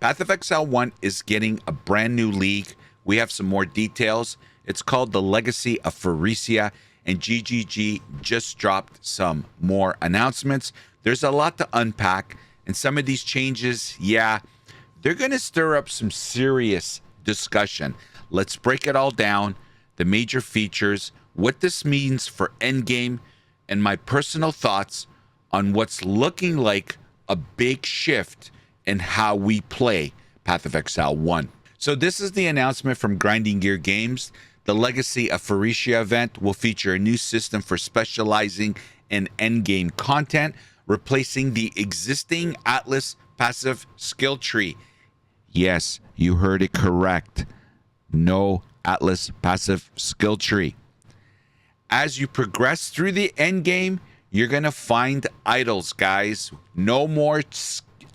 pathofexile 1 is getting a brand new league. We have some more details. It's called the Legacy of Phrecia, and GGG just dropped some more announcements. There's a lot to unpack, and some of these changes, yeah, they're going to stir up some serious discussion. Let's break it all down, the major features, what this means for endgame, and my personal thoughts on what's looking like a big shift in how we play pathofexile 1. So this is the announcement from grindinggeargames. The Legacy of Phrecia event will feature a new system for specializing in endgame content, replacing the existing Atlas passive skill tree. Yes, you heard it correct. No Atlas passive skill tree. As you progress through the endgame, you're going to find idols, guys. No more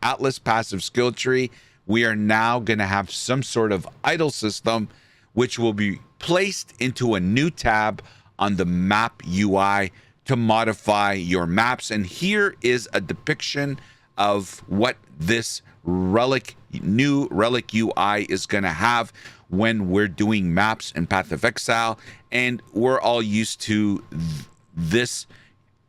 Atlas passive skill tree. We are now going to have some sort of idol system, which will be placed into a new tab on the map UI to modify your maps. And here is a depiction of what this new relic UI is going to have when we're doing maps in pathofexile. And we're all used to this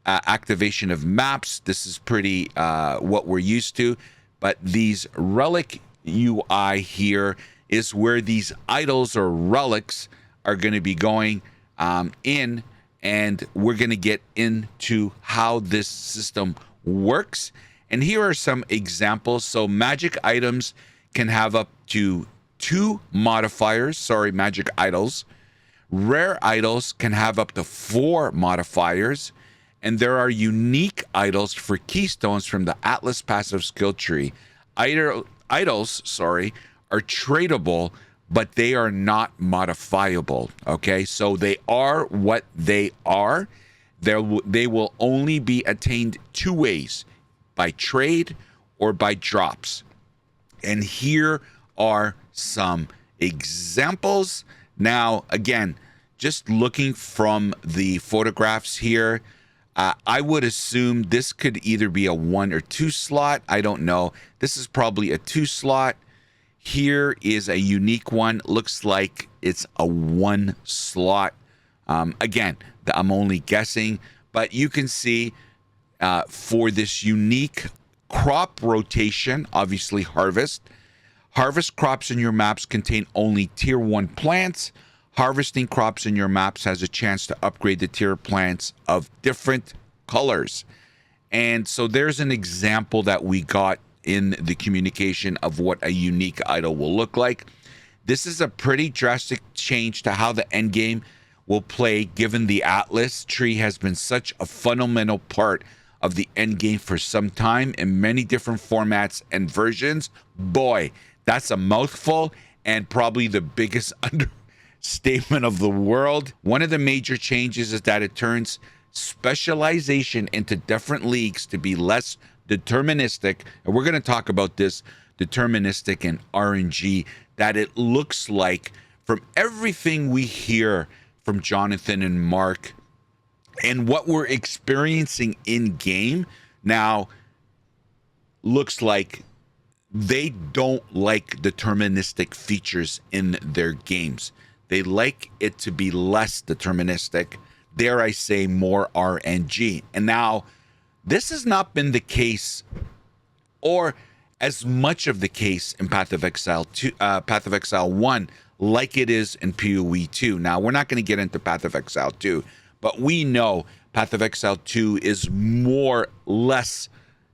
activation of maps. This is pretty what we're used to. But these relic UI here is where these idols or relics are going to be going in, and we're going to get into how this system works. And here are some examples. So magic items can have up to 2 modifiers, magic idols. Rare idols can have up to 4 modifiers. And there are unique idols for keystones from the Atlas passive skill tree. Idols are tradable, but they are not modifiable. Okay, so they are what they are. They will only be attained 2 ways: by trade or by drops. And here are some examples. Now, again, just looking from the photographs here, I would assume this could either be a 1 or 2 slot. I don't know. This is probably a 2 slot. Here is a unique one. Looks like it's a 1 slot. Again, I'm only guessing, but you can see for this unique crop rotation, obviously harvest crops in your maps contain only tier 1 plants. Harvesting crops in your maps has a chance to upgrade the tier plants of different colors. And so there's an example that we got in the communication of what a unique idol will look like. This is a pretty drastic change to how the endgame will play, given the Atlas tree has been such a fundamental part of the endgame for some time in many different formats and versions. Boy, that's a mouthful and probably the biggest understatement of the world. One of the major changes is that it turns specialization into different leagues to be less deterministic. And we're going to talk about this deterministic and RNG, that it looks like from everything we hear from Jonathan and Mark and what we're experiencing in game now, looks like they don't like deterministic features in their games. They like it to be less deterministic, dare I say more RNG. And now this has not been the case, or as much of the case, in pathofexile 1 like it is in POE 2. Now, we're not going to get into pathofexile 2, but we know pathofexile 2 is less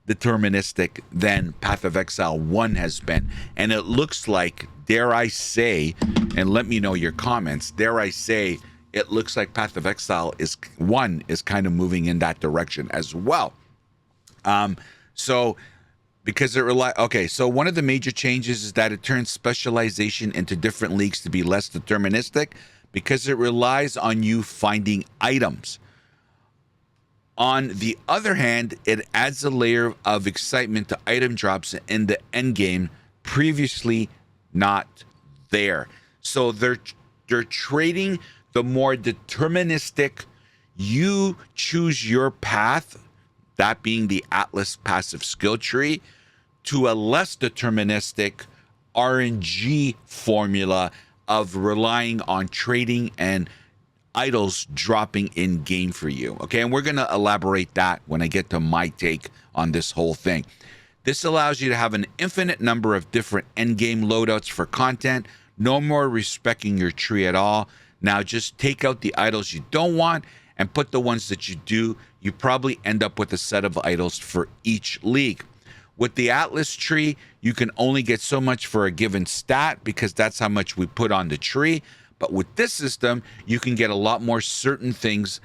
deterministic than pathofexile 1 has been. And it looks like, dare I say, and let me know your comments, dare I say, it looks like pathofexile 1 is kind of moving in that direction as well. So because so one of the major changes is that it turns specialization into different leagues to be less deterministic, because it relies on you finding items. On the other hand, it adds a layer of excitement to item drops in the endgame previously not there. So they're trading the more deterministic, you choose your path, that being the Atlas passive skill tree, to a less deterministic, RNG formula of relying on trading and idols dropping in game for you. Okay, and we're going to elaborate that when I get to my take on this whole thing. This allows you to have an infinite number of different endgame loadouts for content. No more respecting your tree at all. Now just take out the idols you don't want and put the ones that you do. You probably end up with a set of idols for each league. With the Atlas tree, you can only get so much for a given stat because that's how much we put on the tree. But with this system, you can get a lot more certain things,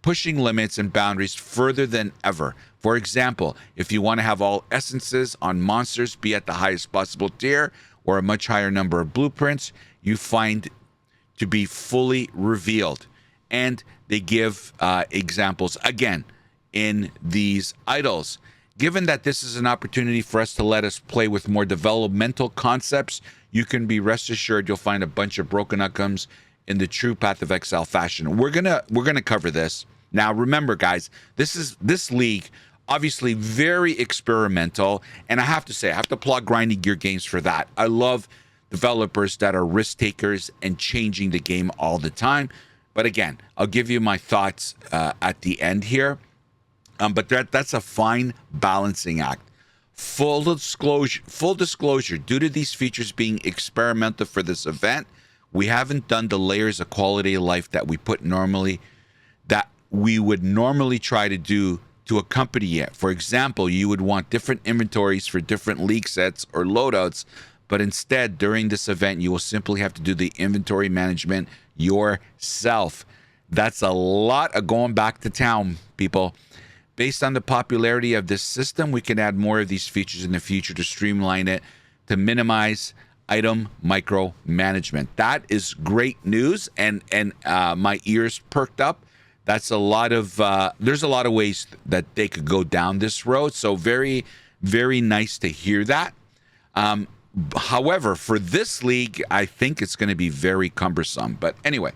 pushing limits and boundaries further than ever. For example, if you want to have all essences on monsters be at the highest possible tier or a much higher number of blueprints, you find to be fully revealed. And they give examples again in these idols. Given that this is an opportunity for us to let us play with more developmental concepts, you can be rest assured you'll find a bunch of broken outcomes in the true Path of Exile fashion. We're gonna cover this. Now remember, guys, this league obviously very experimental, and I have to say, I have to applaud Grinding Gear Games for that. I love developers that are risk takers and changing the game all the time. But again, I'll give you my thoughts at the end here. But that's a fine balancing act. Full disclosure, due to these features being experimental for this event, we haven't done the layers of quality of life that we would normally try to do to accompany it. For example, you would want different inventories for different league sets or loadouts, but instead, during this event, you will simply have to do the inventory management yourself. That's a lot of going back to town, people. Based on the popularity of this system, we can add more of these features in the future to streamline it, to minimize item micromanagement. That is great news, and my ears perked up. That's a lot of there's a lot of ways that they could go down this road. So very, very nice to hear that. However, for this league, I think it's going to be very cumbersome. But anyway,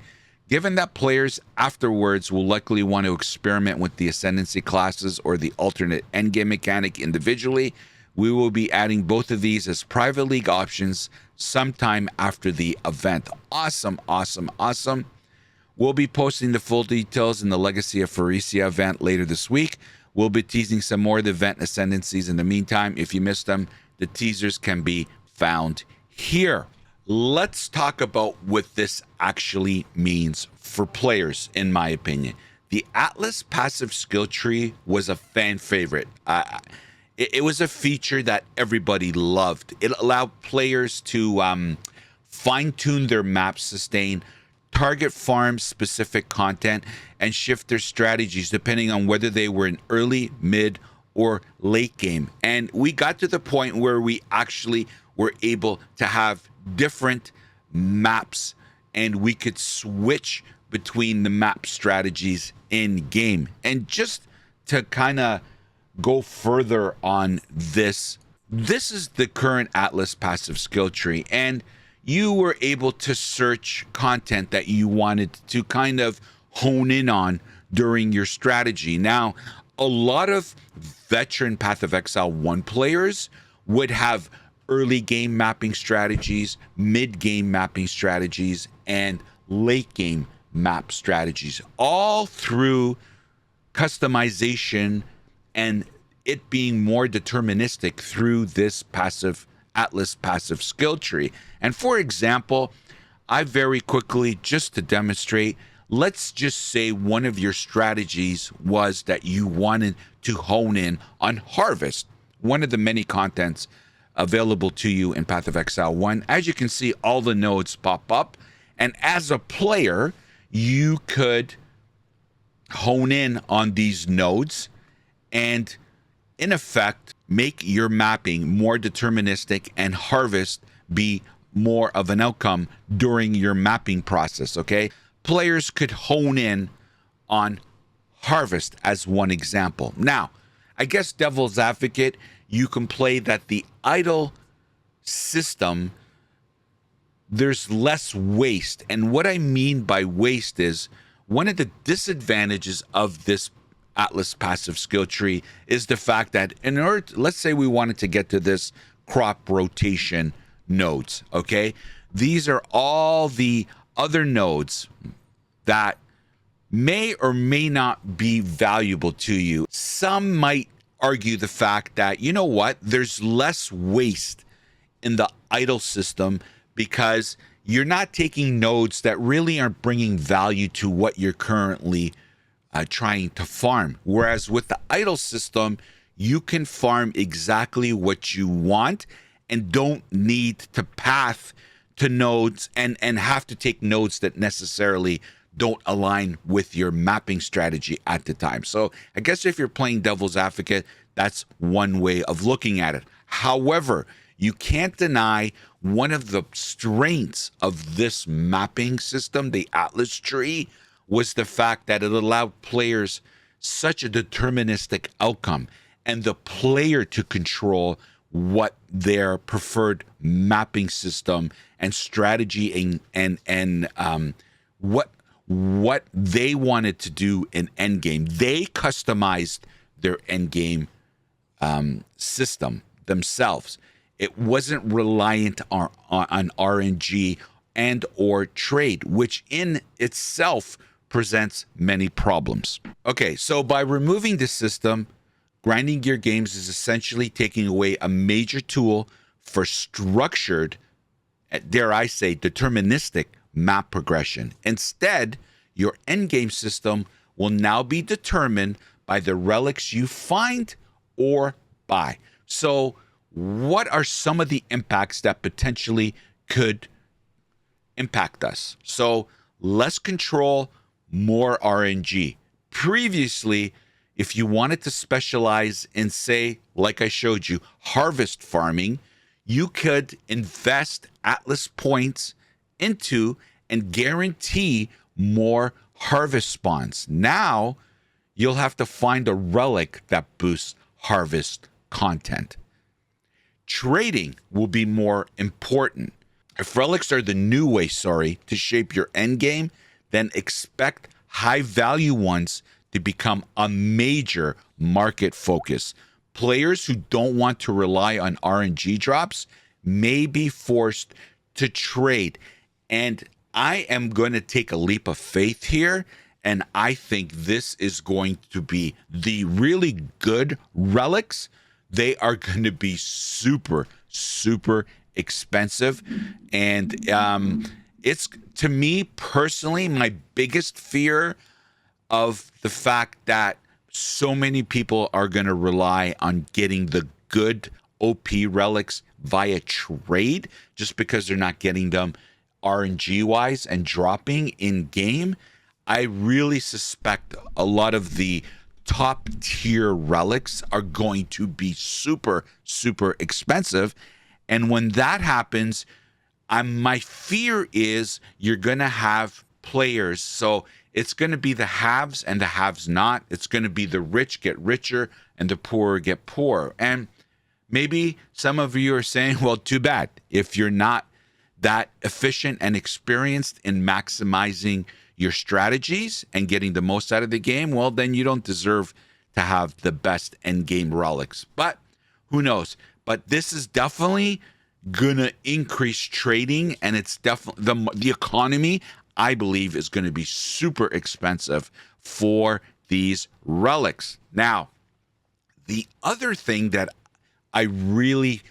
given that players afterwards will likely want to experiment with the ascendancy classes or the alternate endgame mechanic individually, we will be adding both of these as private league options sometime after the event. Awesome, awesome, awesome. We'll be posting the full details in the Legacy of Phrecia event later this week. We'll be teasing some more of the event ascendancies in the meantime. If you missed them, the teasers can be found here. Let's talk about what this actually means for players, in my opinion. The Atlas passive skill tree was a fan favorite. It was a feature that everybody loved. It allowed players to fine-tune their maps, sustain, target farm-specific content, and shift their strategies depending on whether they were in early, mid, or late game. And we got to the point where we actually were able to have different maps, and we could switch between the map strategies in game. And just to kind of go further on this is the current Atlas passive skill tree, and you were able to search content that you wanted to kind of hone in on during your strategy. Now, a lot of veteran Path of Exile 1 players would have early game mapping strategies, mid game mapping strategies, and late game map strategies, all through customization and it being more deterministic through this Atlas passive skill tree. And for example, I very quickly, just to demonstrate, let's just say one of your strategies was that you wanted to hone in on harvest, one of the many contents available to you in Path of Exile 1. As you can see, all the nodes pop up, and as a player, you could hone in on these nodes and in effect make your mapping more deterministic and harvest be more of an outcome during your mapping process. Okay, players could hone in on harvest as one example. Now, I guess devil's advocate, you can play that the idle system, there's less waste. And what I mean by waste is one of the disadvantages of this Atlas passive skill tree is the fact that in order to, let's say we wanted to get to this crop rotation nodes, okay? These are all the other nodes that may or may not be valuable to you. Some might argue the fact that, you know what, there's less waste in the idle system because you're not taking nodes that really aren't bringing value to what you're currently trying to farm. Whereas with the idle system, you can farm exactly what you want and don't need to path to nodes and have to take nodes that necessarily don't align with your mapping strategy at the time. So I guess if you're playing devil's advocate, that's one way of looking at it. However, you can't deny one of the strengths of this mapping system, the Atlas tree, was the fact that it allowed players such a deterministic outcome and the player to control what their preferred mapping system and strategy and what they wanted to do in endgame. They customized their endgame system themselves. It wasn't reliant on RNG and or trade, which in itself presents many problems. Okay, so by removing this system, Grinding Gear Games is essentially taking away a major tool for structured, dare I say, deterministic map progression. Instead, your endgame system will now be determined by the relics you find or buy. So, what are some of the impacts that potentially could impact us? So, less control, more RNG. Previously, if you wanted to specialize in, say, like I showed you, harvest farming, you could invest Atlas points into and guarantee more harvest spawns. Now, you'll have to find a relic that boosts harvest content. Trading will be more important. If relics are the new way, to shape your endgame, then expect high value ones to become a major market focus. Players who don't want to rely on RNG drops may be forced to trade. And I am going to take a leap of faith here, and I think this is going to be the really good relics. They are going to be super, super expensive. And it's, to me personally, my biggest fear of the fact that so many people are going to rely on getting the good OP relics via trade just because they're not getting them RNG wise and dropping in game. I really suspect a lot of the top tier relics are going to be super, super expensive. And when that happens, my fear is you're going to have players. So it's going to be the haves and the haves not. It's going to be the rich get richer and the poor get poorer. And maybe some of you are saying, well, too bad. If you're not that efficient and experienced in maximizing your strategies and getting the most out of the game, well, then you don't deserve to have the best end game relics. But who knows? But this is definitely gonna increase trading, and it's definitely the economy, I believe, is going to be super expensive for these relics. Now, the other thing that I really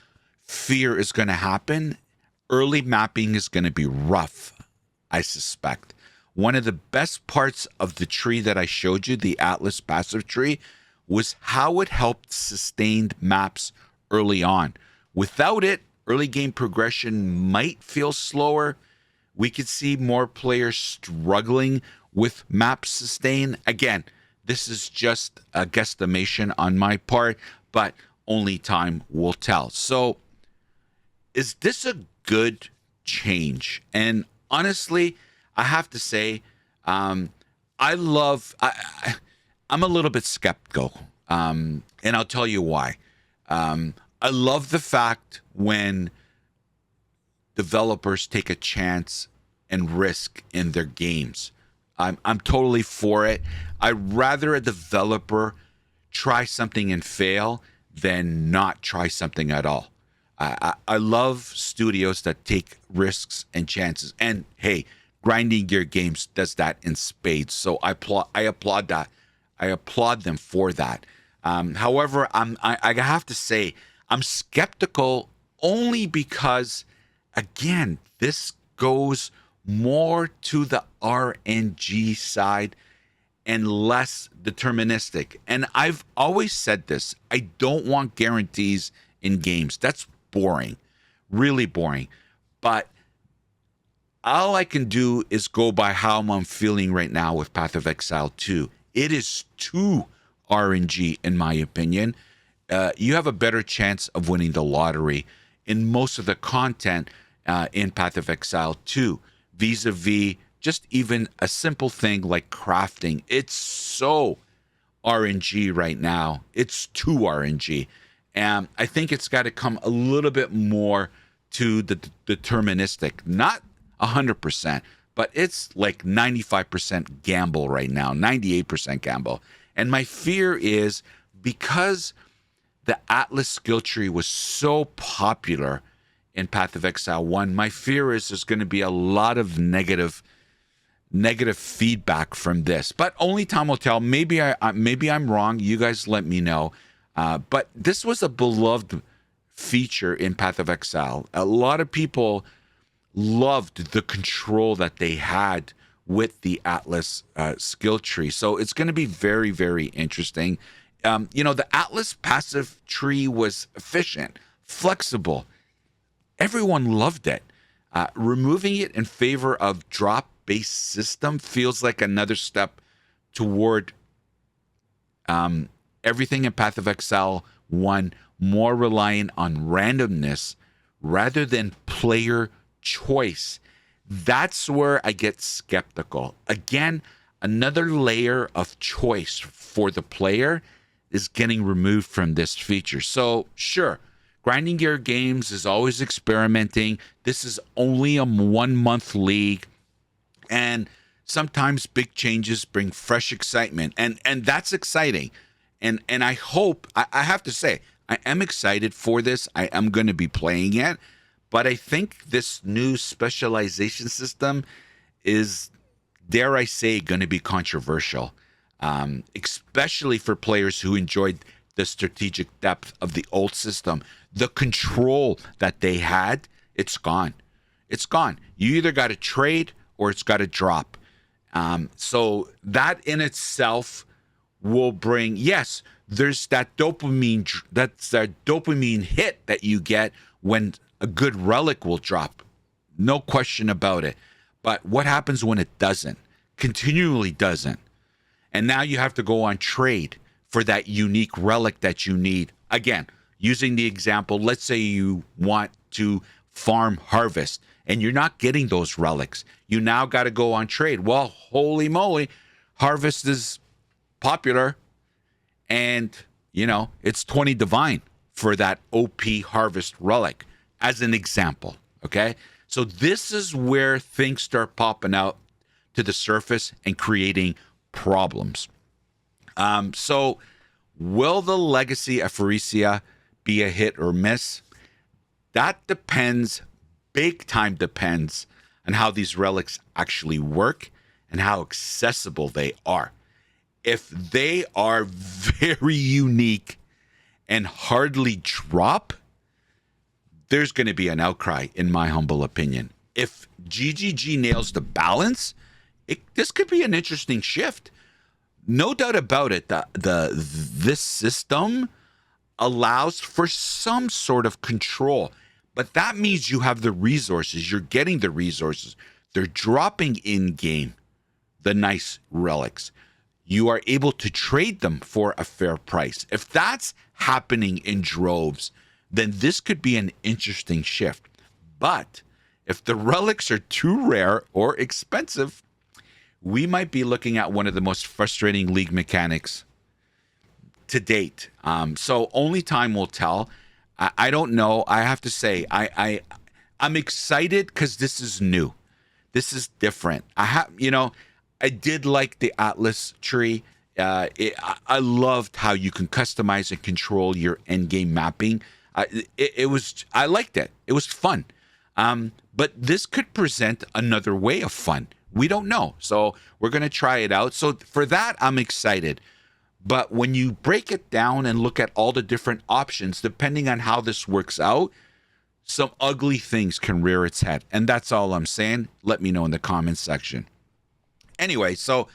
fear is going to happen, early mapping is going to be rough, I suspect. One of the best parts of the tree that I showed you, the Atlas passive tree, was how it helped sustained maps early on. Without it, early game progression might feel slower. We could see more players struggling with map sustain. Again, this is just a guesstimation on my part, but only time will tell. So, is this a good change? And honestly, I have to say, I'm a little bit skeptical, and I'll tell you why. I love the fact when developers take a chance and risk in their games. I'm totally for it. I'd rather a developer try something and fail than not try something at all. I love studios that take risks and chances. And hey, Grinding Gear Games does that in spades. So I applaud that. I applaud them for that. However, I have to say I'm skeptical only because, again, this goes more to the RNG side and less deterministic. And I've always said this: I don't want guarantees in games. That's boring, really boring. But all I can do is go by how I'm feeling right now with Path of Exile 2. It is too RNG, in my opinion. You have a better chance of winning the lottery in most of the content in Path of Exile 2, vis-a-vis just even a simple thing like crafting. It's so RNG right now. It's too RNG. And I think it's got to come a little bit more to the deterministic, not 100%, but it's like 95% gamble right now, 98% gamble. And my fear is because the Atlas skill tree was so popular in Path of Exile 1, my fear is there's going to be a lot of negative feedback from this. But only time will tell. Maybe I'm wrong. You guys let me know. But this was a beloved feature in Path of Exile. A lot of people loved the control that they had with the Atlas skill tree. So it's going to be very, very interesting. The Atlas passive tree was efficient, flexible. Everyone loved it. Removing it in favor of drop-based system feels like another step toward everything in Path of Exile 1 more reliant on randomness rather than player choice. That's where I get skeptical. Again, another layer of choice for the player is getting removed from this feature. So sure, Grinding Gear Games is always experimenting. This is only a 1 month league, and sometimes big changes bring fresh excitement, and that's exciting. And I hope, I have to say, I am excited for this. I am going to be playing it. But I think this new specialization system is, dare I say, going to be controversial, especially for players who enjoyed the strategic depth of the old system. The control that they had, it's gone. It's gone. You either got to trade or it's got to drop. So that in itself will bring, yes, there's that dopamine hit that you get when a good relic will drop. No question about it. But what happens when it doesn't? Continually doesn't. And now you have to go on trade for that unique relic that you need. Again, using the example, let's say you want to farm harvest and you're not getting those relics. You now got to go on trade. Well, holy moly, harvest is popular, and it's 20 divine for that OP harvest relic as an example. Okay, so this is where things start popping out to the surface and creating problems. So will the Legacy of Phrecia be a hit or miss? That depends, big time depends, on how these relics actually work and how accessible they are. If they are very unique and hardly drop, there's going to be an outcry, in my humble opinion. If GGG nails the balance, this could be an interesting shift. No doubt about it. This system allows for some sort of control, but that means you have the resources. You're getting the resources. They're dropping in game the nice relics. You are able to trade them for a fair price. If that's happening in droves, then this could be an interesting shift. But if the relics are too rare or expensive, we might be looking at one of the most frustrating league mechanics to date. So only time will tell. I don't know. I have to say, I'm excited because this is new. This is different. I did like the Atlas tree. I loved how you can customize and control your endgame mapping. I liked it. It was fun. But this could present another way of fun. We don't know. So we're going to try it out. So for that, I'm excited. But when you break it down and look at all the different options, depending on how this works out, some ugly things can rear its head. And that's all I'm saying. Let me know in the comments section. Anyway, so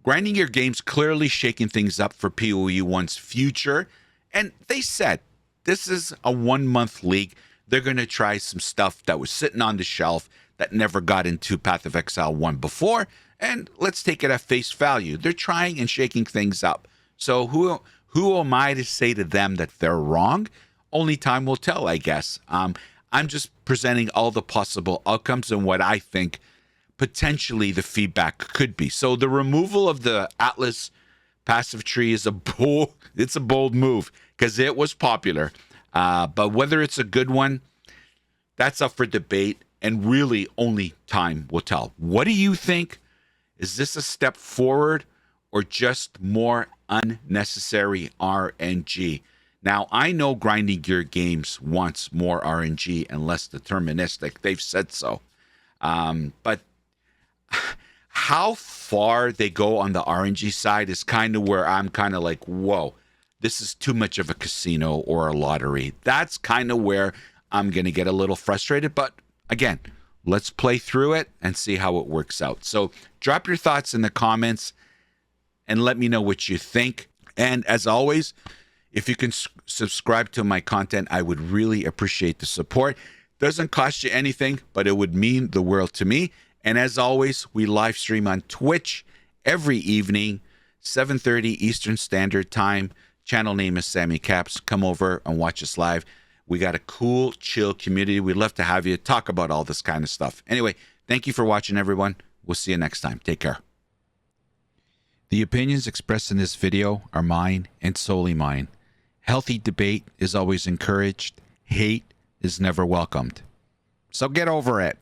Grinding Gear Games clearly shaking things up for POE 1's future. And they said this is a 1-month league. They're going to try some stuff that was sitting on the shelf that never got into Path of Exile 1 before. And let's take it at face value. They're trying and shaking things up. So who am I to say to them that they're wrong? Only time will tell, I guess. I'm just presenting all the possible outcomes and what I think potentially the feedback could be. So the removal of the Atlas passive tree is a bold move because it was popular. But whether it's a good one, that's up for debate, and really only time will tell. What do you think? Is this a step forward or just more unnecessary RNG? Now, I know Grinding Gear Games wants more RNG and less deterministic. They've said so. But how far they go on the RNG side is kind of where I'm kind of like, whoa, this is too much of a casino or a lottery. That's kind of where I'm going to get a little frustrated. But again, let's play through it and see how it works out. So drop your thoughts in the comments and let me know what you think. And as always, if you can subscribe to my content, I would really appreciate the support. Doesn't cost you anything, but it would mean the world to me. And as always, we live stream on Twitch every evening, 7:30 Eastern Standard Time. Channel name is SamyCaps. Come over and watch us live. We got a cool, chill community. We'd love to have you talk about all this kind of stuff. Anyway, thank you for watching, everyone. We'll see you next time. Take care. The opinions expressed in this video are mine and solely mine. Healthy debate is always encouraged. Hate is never welcomed. So get over it.